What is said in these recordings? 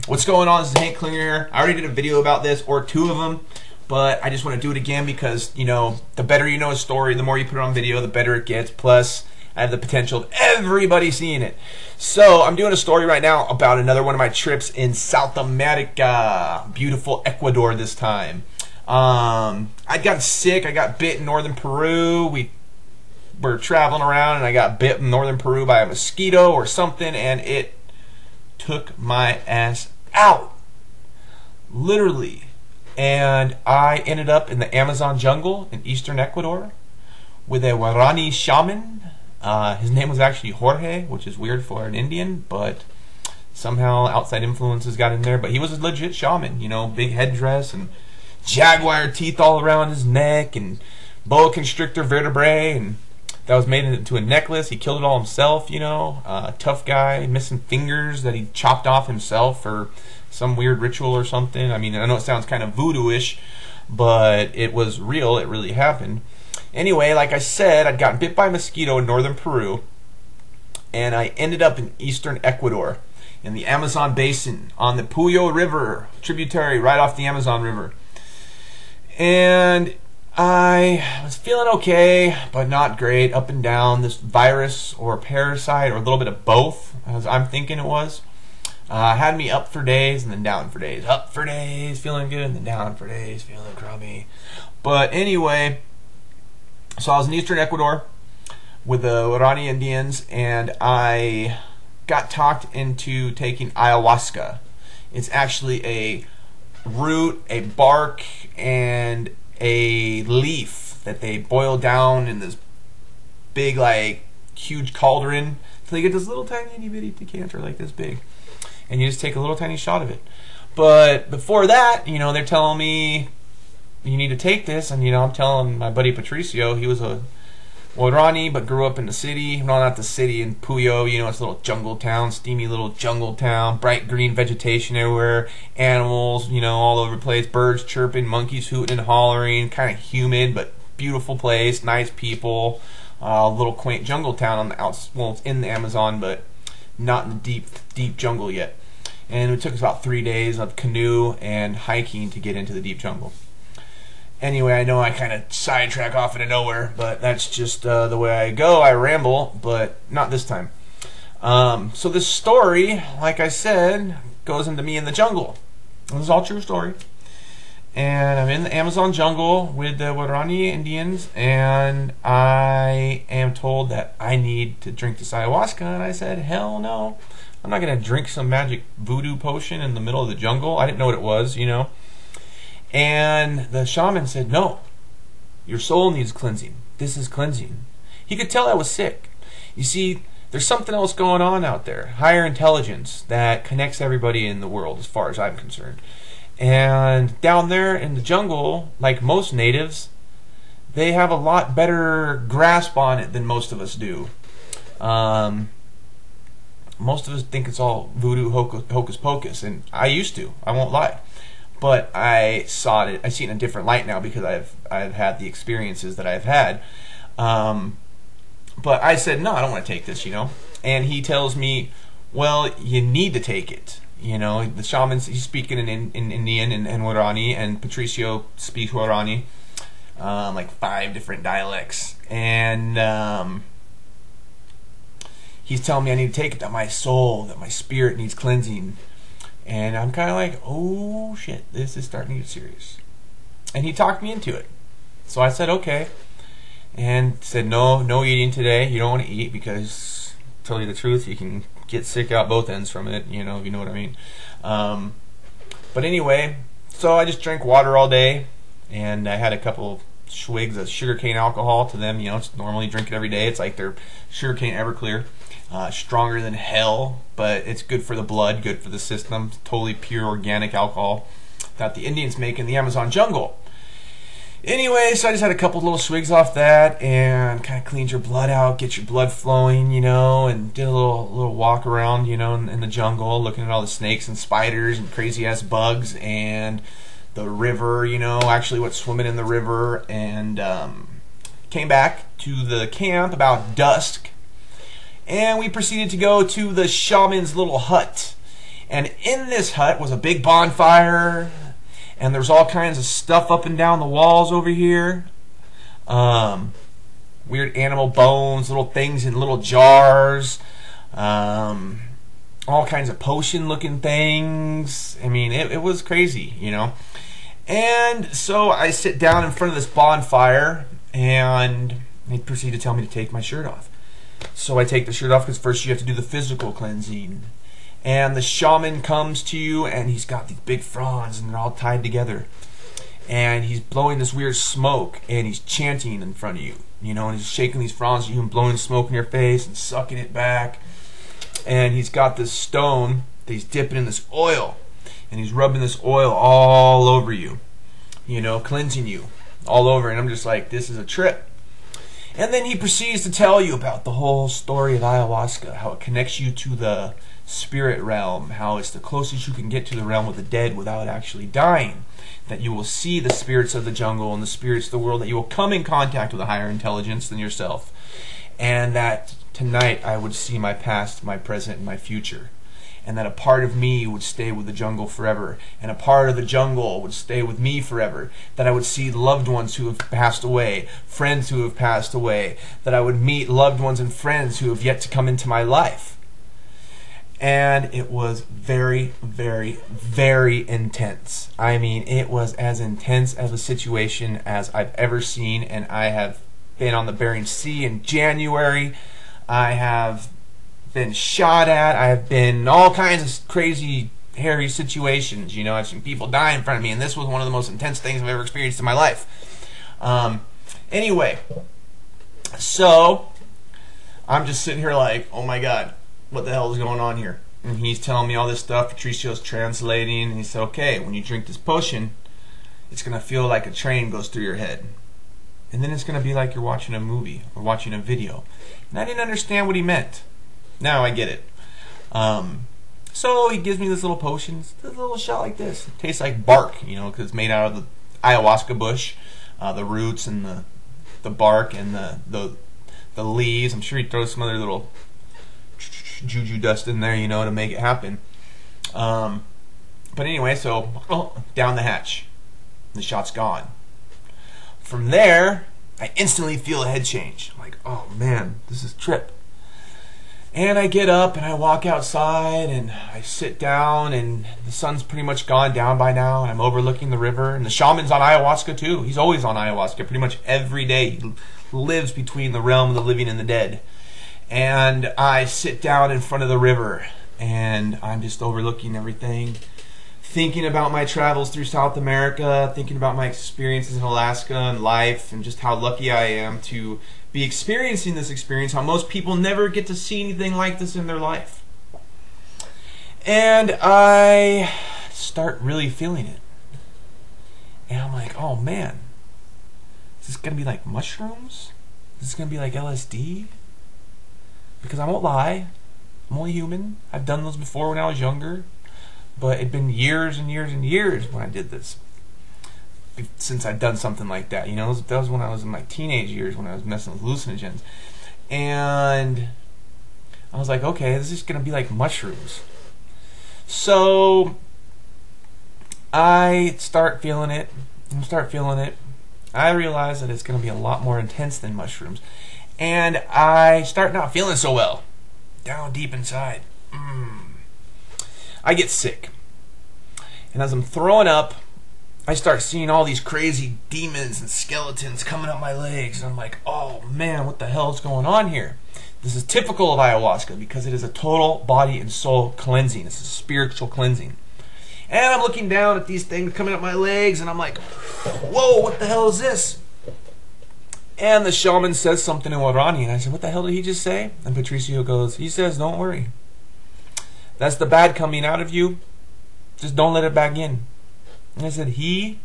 What's going on? This is Hank Klinger here. I already did a video about this, or two of them, but I just want to do it again because, you know, the better you know a story, the more you put it on video, the better it gets. Plus, I have the potential of everybody seeing it. So, I'm doing a story right now about another one of my trips in South America. Beautiful Ecuador this time. I got sick. I got bit in northern Peru. We were traveling around and I got bit in northern Peru by a mosquito or something, and it took my ass out, literally. And I ended up in the Amazon jungle in eastern Ecuador with a Guarani shaman. His name was actually Jorge, which is weird for an Indian, but somehow outside influences got in there. But he was a legit shaman, you know, big headdress and jaguar teeth all around his neck and boa constrictor vertebrae, and that was made into a necklace. He killed it all himself, you know. Tough guy, missing fingers that he chopped off himself for some weird ritual or something. I mean, I know it sounds kind of voodoo-ish, but it was real. It really happened. Anyway, like I said, I'd gotten bit by a mosquito in northern Peru, and I ended up in eastern Ecuador in the Amazon basin on the Puyo River, tributary right off the Amazon River. And I was feeling okay, but not great, up and down. This virus or parasite or a little bit of both, as I'm thinking it was, had me up for days and then down for days. Up for days, feeling good, and then down for days, feeling crummy. But anyway, so I was in eastern Ecuador with the Guarani Indians, and I got talked into taking ayahuasca. It's actually a root, a bark, and a leaf that they boil down in this big, like, huge cauldron till you get this little tiny itty bitty decanter like this big, and you just take a little tiny shot of it. But before that, you know, they're telling me you need to take this, and you know, I'm telling my buddy Patricio, he was a Guarani but grew up in the city. No, not the city, in Puyo. You know, it's a little jungle town, steamy little jungle town, bright green vegetation everywhere, animals, you know, all over the place, birds chirping, monkeys hooting and hollering, kind of humid but beautiful place, nice people, little quaint jungle town on the outs. Well, it's in the Amazon, but not in the deep jungle yet. And it took us about 3 days of canoe and hiking to get into the deep jungle. Anyway, I know I kind of sidetrack off into nowhere, but that's just the way I go. I ramble, but not this time. So this story, like I said, goes into me in the jungle. This is all true story. And I'm in the Amazon jungle with the Guarani Indians, and I am told that I need to drink this ayahuasca, and I said, hell no. I'm not going to drink some magic voodoo potion in the middle of the jungle. I didn't know what it was, you know. And the shaman said, no, your soul needs cleansing. This is cleansing. He could tell I was sick. You see, there's something else going on out there, higher intelligence that connects everybody in the world as far as I'm concerned. And down there in the jungle, like most natives, they have a lot better grasp on it than most of us do. Most of us think it's all voodoo, hocus pocus, and I used to, I won't lie. But I saw it. I see it in a different light now because I've had the experiences that I've had. But I said, no, I don't want to take this, you know. And he tells me, well, you need to take it. You know, the shaman's, he's speaking in Indian and Guarani, and Patricio speaks Guarani, like 5 different dialects. And he's telling me I need to take it, that my soul, that my spirit needs cleansing. And I'm kind of like, oh shit, this is starting to get serious. And he talked me into it. So I said, okay. And said, no eating today. You don't want to eat because, to tell you the truth, you can get sick out both ends from it, you know what I mean. But anyway, so I just drank water all day. And I had a couple swigs of sugarcane alcohol to them. You know, it's normally drink it every day. It's like their sugarcane Everclear. Stronger than hell, but it's good for the blood, good for the system. Totally pure organic alcohol that the Indians make in the Amazon jungle. Anyway, so I just had a couple little swigs off that and kind of cleaned your blood out, get your blood flowing, you know, and did a little walk around, you know, in the jungle, looking at all the snakes and spiders and crazy ass bugs and the river, you know, actually what's swimming in the river, and came back to the camp about dusk. And we proceeded to go to the shaman's little hut. And in this hut was a big bonfire, and there was all kinds of stuff up and down the walls over here. Weird animal bones, little things in little jars, all kinds of potion-looking things. I mean, it was crazy, you know. And so I sit down in front of this bonfire, and they proceed to tell me to take my shirt off. So I take the shirt off because first you have to do the physical cleansing. And the shaman comes to you, and he's got these big fronds, and they're all tied together. And he's blowing this weird smoke, and he's chanting in front of you, you know, and he's shaking these fronds at you and blowing smoke in your face and sucking it back. And he's got this stone that he's dipping in this oil, and he's rubbing this oil all over you, you know, cleansing you all over. And I'm just like, this is a trip. And then he proceeds to tell you about the whole story of ayahuasca, how it connects you to the spirit realm, how it's the closest you can get to the realm of the dead without actually dying, that you will see the spirits of the jungle and the spirits of the world, that you will come in contact with a higher intelligence than yourself, and that tonight I would see my past, my present, and my future, and that a part of me would stay with the jungle forever, and a part of the jungle would stay with me forever, that I would see loved ones who have passed away, friends who have passed away, that I would meet loved ones and friends who have yet to come into my life. And it was very, very, very intense. I mean, it was as intense as a situation as I've ever seen, and I have been on the Bering Sea in January. I have been shot at. I have been in all kinds of crazy, hairy situations. You know, I've seen people die in front of me, and this was one of the most intense things I've ever experienced in my life. Anyway, so I'm just sitting here like, oh my God, what the hell is going on here? And he's telling me all this stuff. Patricio's translating, and he said, okay, when you drink this potion, it's going to feel like a train goes through your head. And then it's going to be like you're watching a movie or watching a video. And I didn't understand what he meant. Now I get it. So he gives me this little potion. It's a little shot like this. It tastes like bark, you know, because it's made out of the ayahuasca bush, the roots and the bark and the leaves. I'm sure he throws some other little juju dust in there, you know, to make it happen. But anyway, so down the hatch. The shot's gone. From there, I instantly feel a head change. I'm like, oh man, this is a trip. And I get up and I walk outside and I sit down, and the sun's pretty much gone down by now, and I'm overlooking the river, and the shaman's on ayahuasca too. He's always on ayahuasca pretty much every day. He lives between the realm of the living and the dead. And I sit down in front of the river, and I'm just overlooking everything, thinking about my travels through South America, thinking about my experiences in Alaska and life, and just how lucky I am to be experiencing this experience, how most people never get to see anything like this in their life. And I start really feeling it. And I'm like, oh man, is this going to be like mushrooms? Is this going to be like LSD? Because I won't lie, I'm only human. I've done those before when I was younger, but it'd been years and years and years when I did this, since I'd done something like that. You know, that was when I was in my teenage years, when I was messing with hallucinogens. And I was like, okay, this is going to be like mushrooms. So I start feeling it, I realize that it's going to be a lot more intense than mushrooms. And I start not feeling so well, down deep inside. I get sick. And as I'm throwing up, I start seeing all these crazy demons and skeletons coming up my legs. And I'm like, oh man, what the hell is going on here? This is typical of ayahuasca because it is a total body and soul cleansing. It's a spiritual cleansing. And I'm looking down at these things coming up my legs, and I'm like, whoa, what the hell is this? And the shaman says something in Warani, and I said, what the hell did he just say? And Patricio goes, he says, don't worry. That's the bad coming out of you. Just don't let it back in. And I said, he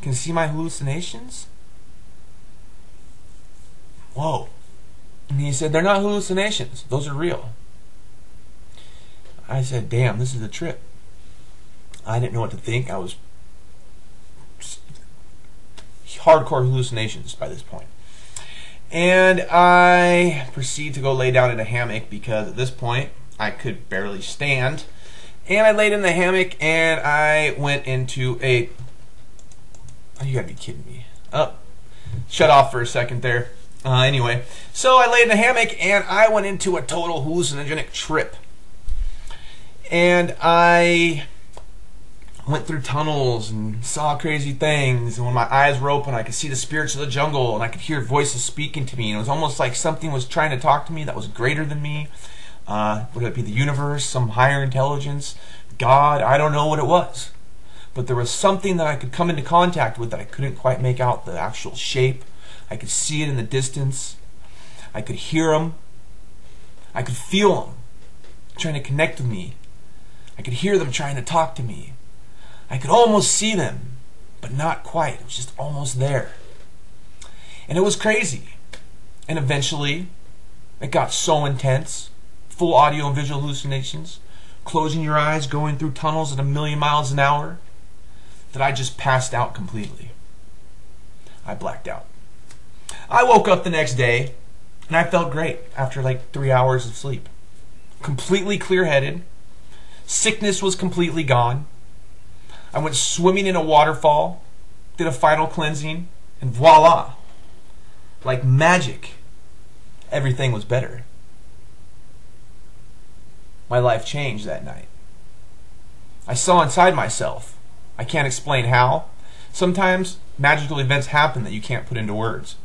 can see my hallucinations? Whoa. And he said, they're not hallucinations. Those are real. I said, damn, this is a trip. I didn't know what to think. I was hardcore hallucinations by this point. And I proceed to go lay down in a hammock because at this point I could barely stand. And I laid in the hammock and I went into a... Oh, you gotta be kidding me. Oh, shut off for a second there. Anyway, so I laid in the hammock and I went into a total hallucinogenic trip. And I went through tunnels and saw crazy things. And when my eyes were open, I could see the spirits of the jungle and I could hear voices speaking to me. And it was almost like something was trying to talk to me that was greater than me. Would it be the universe, some higher intelligence, God? I don't know what it was. But there was something that I could come into contact with that I couldn't quite make out the actual shape. I could see it in the distance. I could hear them. I could feel them trying to connect with me. I could hear them trying to talk to me. I could almost see them, but not quite. It was just almost there. And it was crazy. And eventually, it got so intense. Full audio and visual hallucinations. Closing your eyes, going through tunnels at 1,000,000 miles an hour. That I just passed out completely. I blacked out. I woke up the next day, and I felt great after like 3 hours of sleep. Completely clear-headed. Sickness was completely gone. I went swimming in a waterfall, did a final cleansing, and voila! Like magic, everything was better. My life changed that night. I saw inside myself. I can't explain how. Sometimes magical events happen that you can't put into words.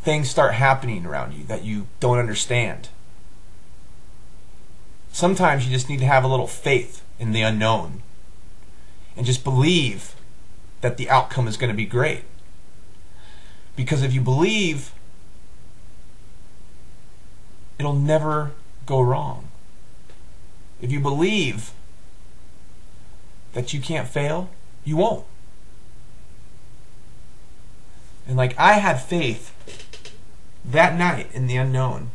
Things start happening around you that you don't understand. Sometimes you just need to have a little faith in the unknown and just believe that the outcome is going to be great. Because if you believe, it'll never go wrong. If you believe that you can't fail, you won't. And like I had faith that night in the unknown.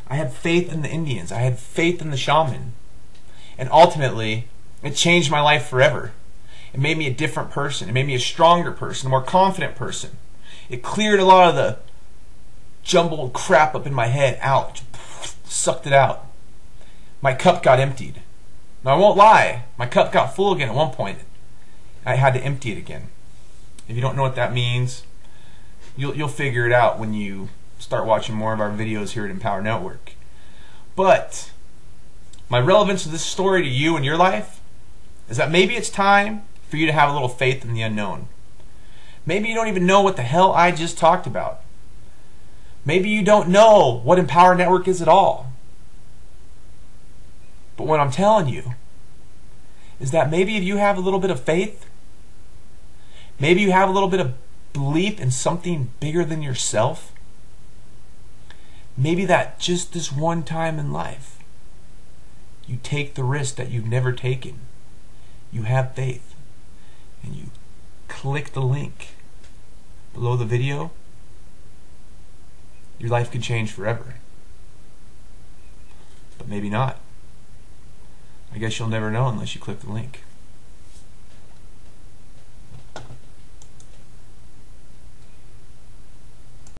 I had faith in the Indians. I had faith in the shaman. And ultimately, it changed my life forever. It made me a different person. It made me a stronger person, a more confident person. It cleared a lot of the jumbled crap up in my head out. Sucked it out. My cup got emptied. Now I won't lie, my cup got full again at one point. I had to empty it again. If you don't know what that means, you'll figure it out when you start watching more of our videos here at Empower Network. But my relevance of this story to you and your life is that maybe it's time for you to have a little faith in the unknown. Maybe you don't even know what the hell I just talked about. Maybe you don't know what Empower Network is at all. But what I'm telling you is that maybe if you have a little bit of faith, maybe you have a little bit of belief in something bigger than yourself, maybe that just this one time in life, you take the risk that you've never taken. You have faith, and you click the link below the video, your life could change forever. But maybe not. I guess you'll never know unless you click the link.